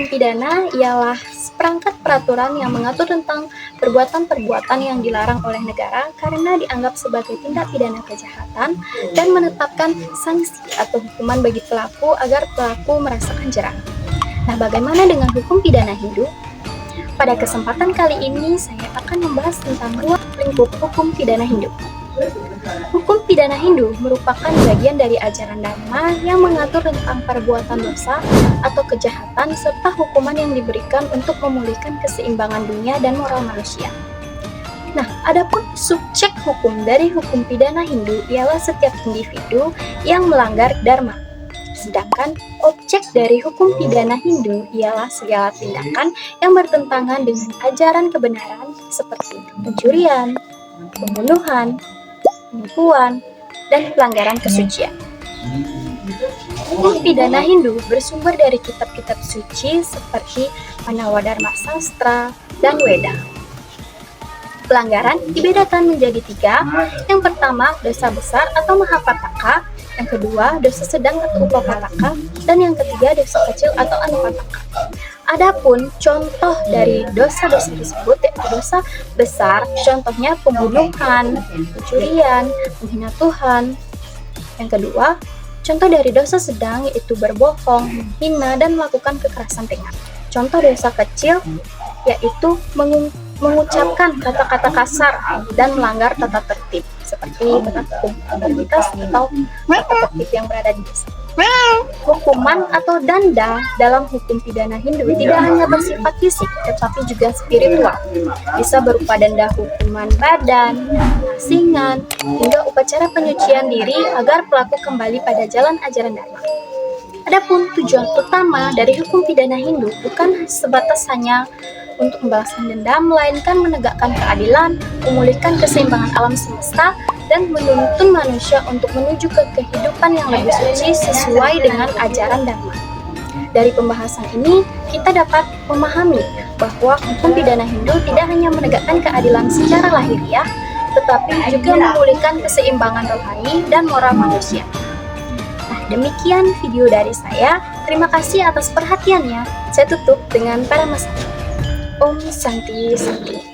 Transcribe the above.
Hukum pidana ialah seperangkat peraturan yang mengatur tentang perbuatan-perbuatan yang dilarang oleh negara karena dianggap sebagai tindak pidana kejahatan dan menetapkan sanksi atau hukuman bagi pelaku agar pelaku merasakan jera. Nah, bagaimana dengan hukum pidana Hindu? Pada kesempatan kali ini saya akan membahas tentang ruang lingkup hukum pidana Hindu. Hukum pidana Hindu merupakan bagian dari ajaran Dharma yang mengatur tentang perbuatan dosa atau kejahatan serta hukuman yang diberikan untuk memulihkan keseimbangan dunia dan moral manusia. Nah, adapun subjek hukum dari hukum pidana Hindu ialah setiap individu yang melanggar Dharma. Sedangkan objek dari hukum pidana Hindu ialah segala tindakan yang bertentangan dengan ajaran kebenaran seperti pencurian, pembunuhan, penipuan, dan pelanggaran kesucian. Hukum pidana Hindu bersumber dari kitab-kitab suci seperti Manawadharma Sastra dan Weda. Pelanggaran dibedakan menjadi 3. Yang pertama, dosa besar atau mahapataka. Yang kedua, dosa sedang atau upapataka. Dan yang ketiga, dosa kecil atau anupataka. Adapun contoh dari dosa-dosa tersebut yaitu dosa besar, contohnya pembunuhan, pencurian, menghina Tuhan. Yang kedua, contoh dari dosa sedang yaitu berbohong, menghina, dan melakukan kekerasan ringan. Contoh dosa kecil yaitu mengucapkan kata-kata kasar dan melanggar tata tertib seperti tata hukum komunitas atau tata tertib yang berada di desa. Hukuman atau danda dalam hukum pidana Hindu tidak hanya bersifat fisik tetapi juga spiritual. Bisa berupa denda hukuman badan, asingan, hingga upacara penyucian diri agar pelaku kembali pada jalan ajaran Dharma. Adapun tujuan utama dari hukum pidana Hindu bukan sebatas hanya untuk membalaskan dendam, melainkan menegakkan keadilan, memulihkan keseimbangan alam semesta, dan menuntun manusia untuk menuju ke kehidupan yang lebih suci sesuai dengan ajaran Dharma. Dari pembahasan ini, kita dapat memahami bahwa hukum pidana Hindu tidak hanya menegakkan keadilan secara lahiriah, tetapi juga memulihkan keseimbangan rohani dan moral manusia. Nah, demikian video dari saya. Terima kasih atas perhatiannya. Saya tutup dengan Paramasati. Om Santi Santi.